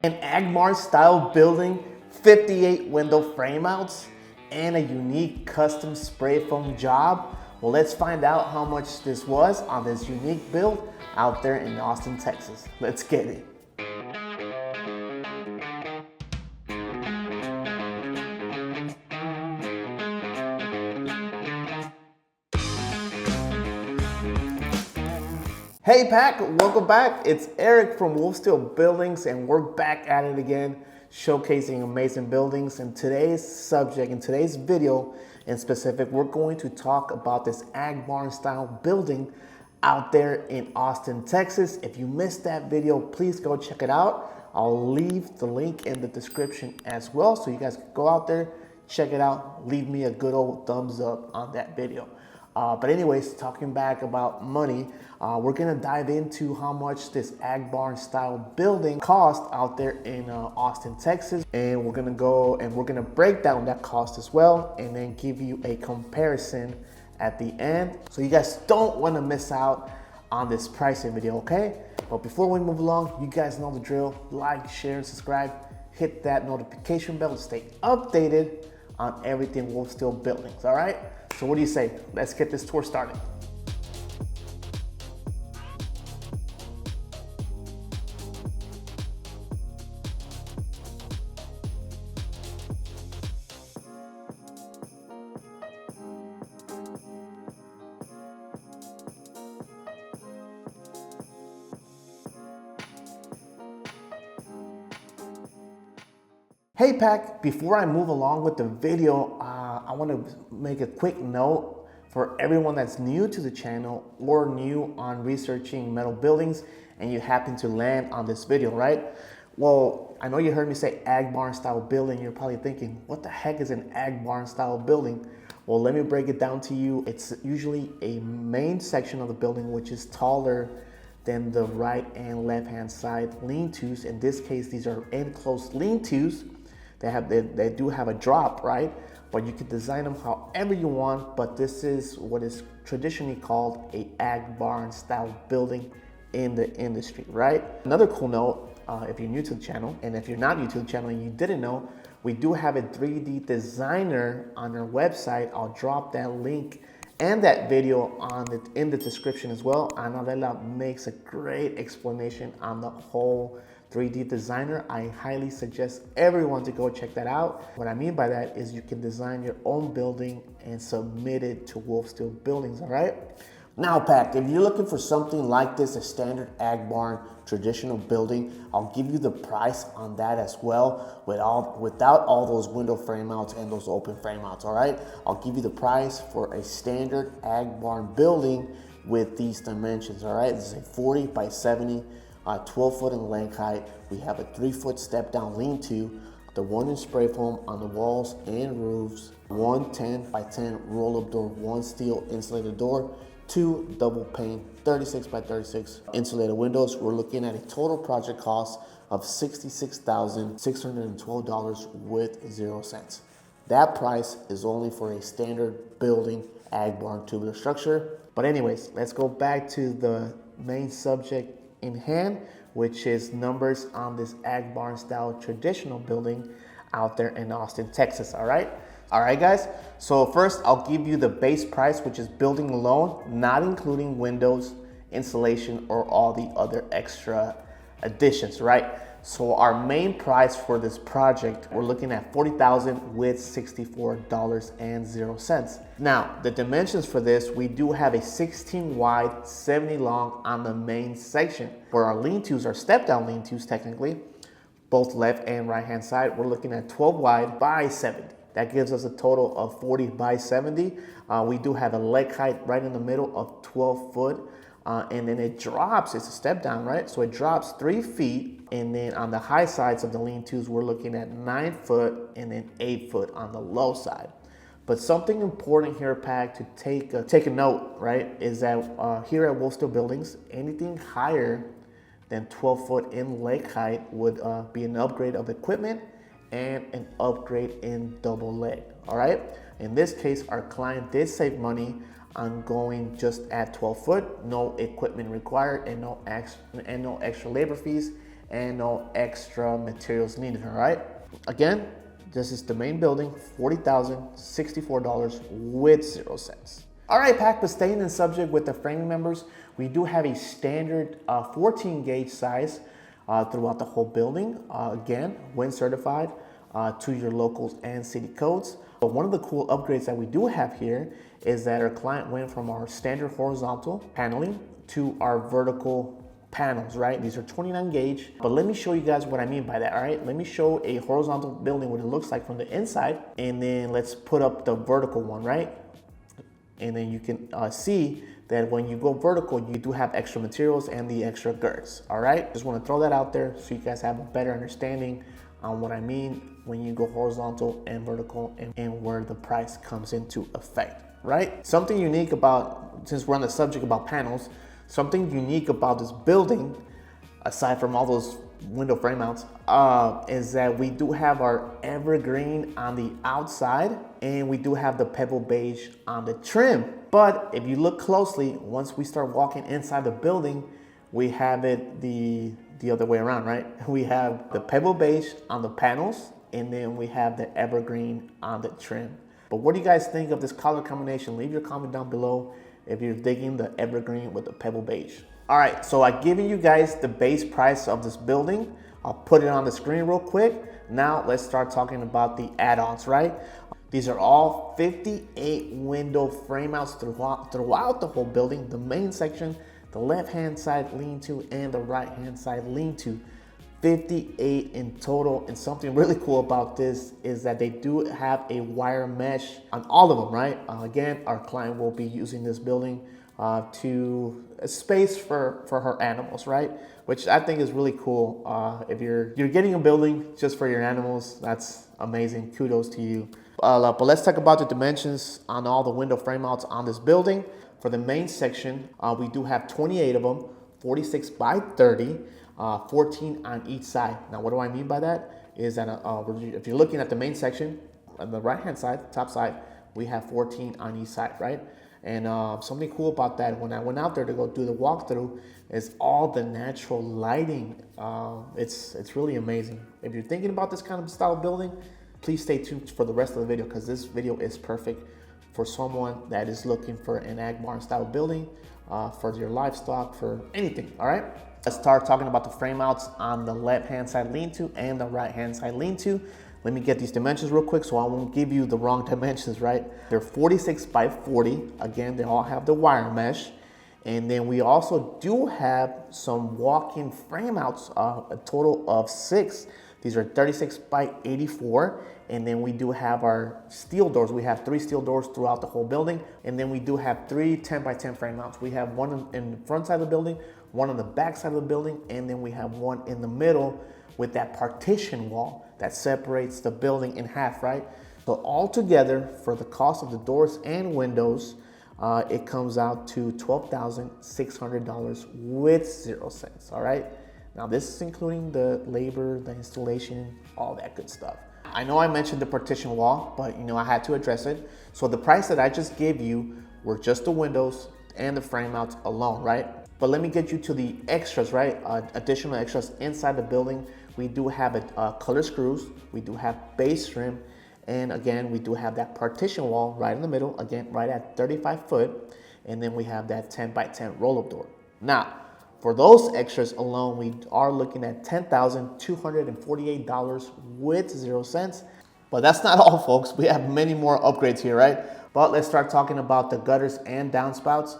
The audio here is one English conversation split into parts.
An Agmar style building, 58 window frame outs, and a unique custom spray foam job. Well, let's find out how much this was on this unique build out there in Austin, Texas. Let's get it. Hey Pack, welcome back. It's Eric from WolfSteel Buildings, and we're back at it again, showcasing amazing buildings. And today's subject, in today's video in specific, we're going to talk about this ag barn style building out there in Austin, Texas. If you missed that video, please go check it out. I'll leave the link in the description as well, so you guys can go out there, check it out, leave me a good old thumbs up on that video. But anyways, talking back about money, we're gonna dive into how much this ag barn style building cost out there in Austin, Texas. And we're gonna go and we're gonna break down that cost as well, and then give you a comparison at the end. So you guys don't wanna miss out on this pricing video, okay? But before we move along, you guys know the drill. Like, share, and subscribe. Hit that notification bell to stay updated on everything WolfSteel Buildings, all right? So what do you say? Let's get this tour started. Hey Pack, before I move along with the video, I want to make a quick note for everyone that's new to the channel or new on researching metal buildings and you happen to land on this video, right? Well, I know you heard me say ag barn style building. You're probably thinking, what the heck is an ag barn style building? Well, let me break it down to you. It's usually a main section of the building which is taller than the right and left hand side lean-tos. In this case, these are enclosed lean-tos. They do have a drop, right? But you can design them however you want, but this is what is traditionally called a ag barn style building in the industry, right? Another cool note, if you're new to the channel, and if you're not new to the channel and you didn't know, we do have a 3D designer on our website. I'll drop that link and that video in the description as well. Anadela makes a great explanation on the whole 3D designer. I highly suggest everyone to go check that out. What I mean by that is you can design your own building and submit it to WolfSteel Buildings, all right? Now, Pack, if you're looking for something like this, a standard ag barn traditional building, I'll give you the price on that as well, without all those window frame outs and those open frame outs, all right? I'll give you the price for a standard ag barn building with these dimensions, all right? This is a 40 by 70, 12 foot in length height. We have a 3 foot step down lean-to, the 1-inch spray foam on the walls and roofs, 1 10 by 10 roll-up door, 1 steel insulated door, 2 double pane 36 by 36 insulated windows. We're looking at a total project cost of $66,612 with 0 cents. That price is only for a standard building ag barn tubular structure. But anyways, let's go back to the main subject in hand, which is numbers on this ag barn style traditional building out there in Austin, Texas. All right guys, so first I'll give you the base price, which is building alone, not including windows, insulation, or all the other extra additions, right? So our main price for this project, we're looking at $40,000 with $64.00. Now, the dimensions for this, we do have a 16 wide, 70 long on the main section. Where our lean-tos are step-down lean-tos technically, both left and right-hand side, we're looking at 12 wide by 70. That gives us a total of 40 by 70. We do have a leg height right in the middle of 12 foot. And then it drops, it's a step down, right? So it drops 3 feet. And then on the high sides of the lean-tos, we're looking at 9 foot and then 8 foot on the low side. But something important here, Pack, to take a note, right, is that here at WolfSteel Buildings, anything higher than 12 foot in leg height would be an upgrade of equipment and an upgrade in double leg, all right? In this case, our client did save money on going just at 12 foot, no equipment required and no extra labor fees and no extra materials needed, all right? Again, this is the main building, $40,064 with 0 cents. All right, Pack, but staying in subject with the framing members, we do have a standard 14 gauge size throughout the whole building. Again, wind certified to your locals and city codes. But one of the cool upgrades that we do have here is that our client went from our standard horizontal paneling to our vertical panels, right? These are 29 gauge, but let me show you guys what I mean by that, all right? Let me show a horizontal building, what it looks like from the inside, and then let's put up the vertical one, right? And then you can see that when you go vertical, you do have extra materials and the extra girts, all right? Just wanna throw that out there so you guys have a better understanding on what I mean when you go horizontal and vertical, and where the price comes into effect, right? Something unique about, since we're on the subject about panels, something unique about this building, aside from all those window frame mounts, is that we do have our Evergreen on the outside, and we do have the Pebble Beige on the trim. But if you look closely, once we start walking inside the building, we have it the other way around, right? We have the Pebble Beige on the panels, and then we have the Evergreen on the trim. But what do you guys think of this color combination? Leave your comment down below if you're digging the Evergreen with the Pebble Beige. All right, so I've given you guys the base price of this building. I'll put it on the screen real quick. Now let's start talking about the add-ons, right? These are all 58 window frame outs throughout the whole building. The main section, the left-hand side lean-to, and the right-hand side lean-to. 58 in total. And something really cool about this is that they do have a wire mesh on all of them, right? Again, our client will be using this building to a space for her animals, right? Which I think is really cool. If you're getting a building just for your animals, that's amazing. Kudos to you. But let's talk about the dimensions on all the window frame outs on this building. For the main section, we do have 28 of them, 46 by 30, 14 on each side. Now, what do I mean by that? Is that if you're looking at the main section, on the right-hand side, top side, we have 14 on each side, right? And something cool about that, when I went out there to go do the walkthrough, is all the natural lighting. It's really amazing. If you're thinking about this kind of style of building, please stay tuned for the rest of the video, because this video is perfect for someone that is looking for an ag barn style building, for your livestock, for anything, all right? Let's start talking about the frame outs on the left-hand side lean-to and the right-hand side lean-to. Let me get these dimensions real quick so I won't give you the wrong dimensions, right? They're 46 by 40. Again, they all have the wire mesh. And then we also do have some walk-in frame outs, a total of 6. These are 36 by 84. And then we do have our steel doors. We have 3 steel doors throughout the whole building. And then we do have 3 10 by 10 frame outs. We have one in the front side of the building, one on the back side of the building, and then we have one in the middle with that partition wall that separates the building in half, right? So all together, for the cost of the doors and windows, it comes out to $12,600 with 0 cents, all right? Now this is including the labor, the installation, all that good stuff. I know I mentioned the partition wall, but I had to address it. So the price that I just gave you were just the windows and the frame outs alone, right? But let me get you to the extras, right? Additional extras inside the building. We do have color screws, we do have base trim, and again, we do have that partition wall right in the middle, again, right at 35 foot, and then we have that 10 by 10 roll-up door. Now, for those extras alone, we are looking at $10,248 with 0 cents. But that's not all, folks. We have many more upgrades here, right? But let's start talking about the gutters and downspouts.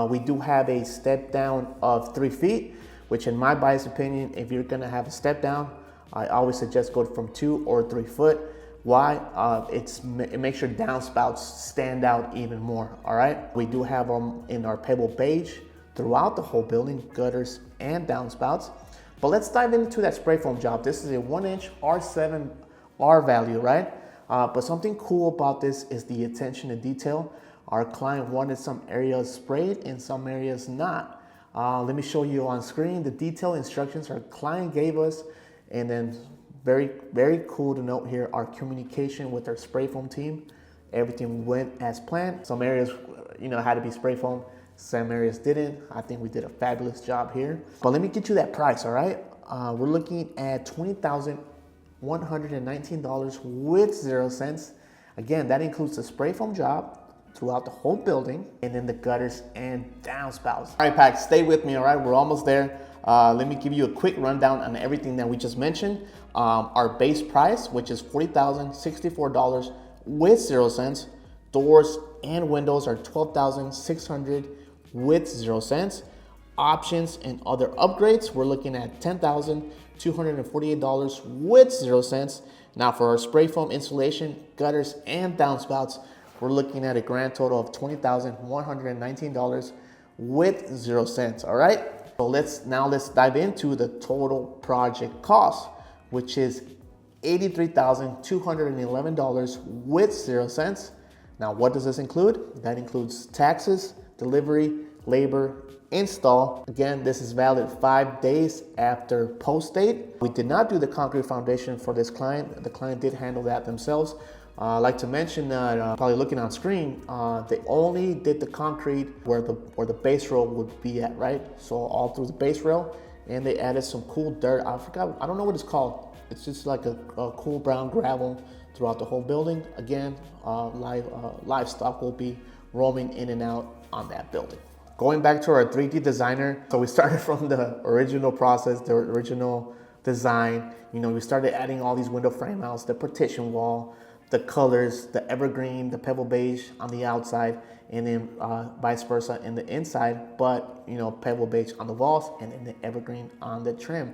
We do have a step down of 3 feet, which in my biased opinion, if you're gonna have a step down, I always suggest go from 2 or 3 foot. Why? It makes your downspouts stand out even more, all right? We do have them in our Pebble Beige throughout the whole building, gutters and downspouts. But let's dive into that spray foam job. This is a 1-inch R7 R value, right? But something cool about this is the attention to detail. Our client wanted some areas sprayed and some areas not. Let me show you on screen the detailed instructions our client gave us, and then very, very cool to note here, our communication with our spray foam team. Everything went as planned. Some areas, had to be spray foam. Some areas didn't. I think we did a fabulous job here. But let me get you that price, all right? we're looking at $20,119 with 0 cents. Again, that includes the spray foam job throughout the whole building, and then the gutters and downspouts. All right, Pack, stay with me, all right? We're almost there. Let me give you a quick rundown on everything that we just mentioned. Our base price, which is $40,064 with 0 cents. Doors and windows are $12,600 with 0 cents. Options and other upgrades, we're looking at $10,248 with 0 cents. Now for our spray foam installation, gutters and downspouts, we're looking at a grand total of $20,119 with 0 cents, all right? So let's dive into the total project cost, which is $83,211 with 0 cents. Now, what does this include? That includes taxes, delivery, labor, install. Again, this is valid 5 days after post date. We did not do the concrete foundation for this client. The client did handle that themselves. I'd like to mention that, probably looking on screen, they only did the concrete where the base rail would be at, right? So all through the base rail, and they added some cool dirt. I forgot, I don't know what it's called. It's just like a cool brown gravel throughout the whole building. Again, livestock will be roaming in and out on that building. Going back to our 3D designer, so we started from the original process, the original design. You know, we started adding all these window frame outs, the partition wall, the colors, the Evergreen, the Pebble Beige on the outside, and then vice versa in the inside, but you know, Pebble Beige on the walls and then the Evergreen on the trim.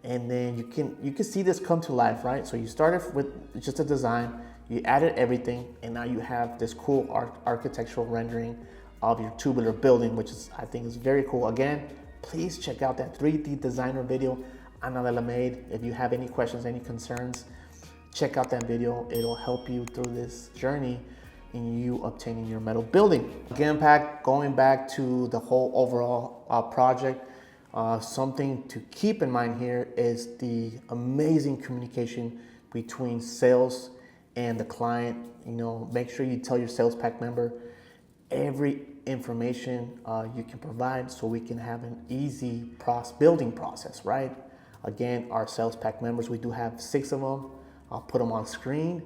And then you can see this come to life, right? So you started with just a design, you added everything, and now you have this cool architectural rendering of your tubular building, which is, I think, is very cool. Again, please check out that 3D designer video Anabella made. If you have any questions, any concerns, check out that video. It'll help you through this journey in you obtaining your metal building. Again, Pack, going back to the whole overall project, something to keep in mind here is the amazing communication between sales and the client. You know, make sure you tell your sales pack member every information you can provide so we can have an easy building process, right? Again, our sales pack members, we do have 6 of them. I'll put them on screen.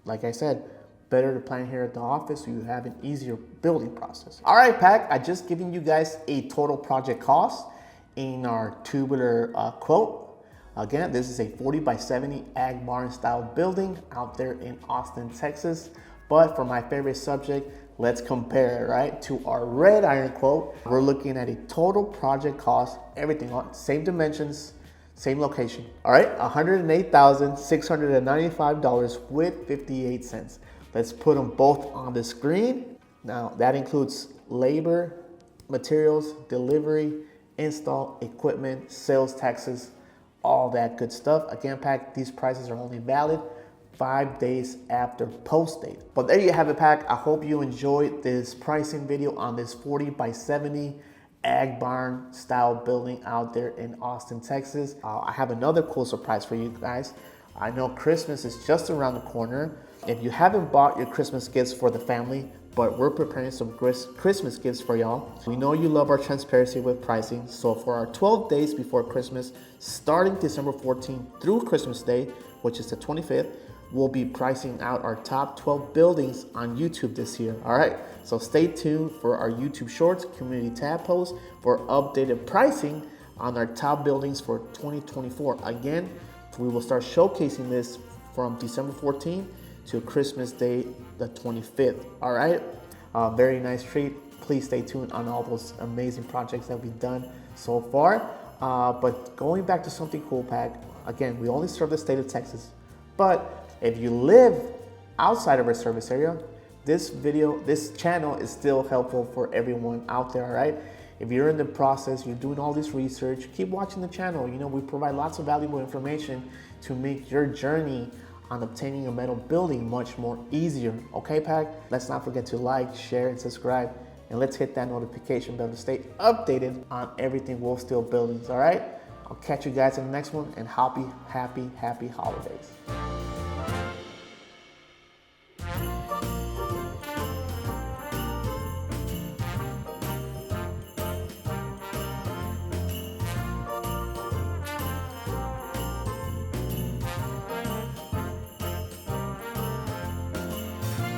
Like I said, better to plan here at the office so you have an easier building process. All right, Pack, I just given you guys a total project cost in our tubular quote. Again, this is a 40 by 70 ag barn style building out there in Austin, Texas. But for my favorite subject, let's compare it, right, to our red iron quote. We're looking at a total project cost, everything on same dimensions, same location. All right, $108,695 with 58 cents. Let's put them both on the screen. Now that includes labor, materials, delivery, install, equipment, sales taxes, all that good stuff. Again, Pack, these prices are only valid 5 days after post date. But there you have it, Pack. I hope you enjoyed this pricing video on this 40 by 70 ag barn style building out there in Austin, Texas. I have another cool surprise for you guys. I know Christmas is just around the corner. If you haven't bought your Christmas gifts for the family, but we're preparing some Christmas gifts for y'all. We know you love our transparency with pricing. So for our 12 days before Christmas, starting December 14th through Christmas Day, which is the 25th, we'll be pricing out our top 12 buildings on YouTube this year. All right, so stay tuned for our YouTube Shorts community tab post for updated pricing on our top buildings for 2024. Again, we will start showcasing this from December 14th to Christmas Day, the 25th. All right, very nice treat. Please stay tuned on all those amazing projects that we've done so far. But going back to something cool, Pack, again, we only serve the state of Texas, but if you live outside of our service area, this channel is still helpful for everyone out there, all right? If you're in the process, you're doing all this research, keep watching the channel. You know, we provide lots of valuable information to make your journey on obtaining a metal building much more easier. Okay, Pack? Let's not forget to like, share, and subscribe. And let's hit that notification bell to stay updated on everything WolfSteel Buildings, all right? I'll catch you guys in the next one, and happy holidays.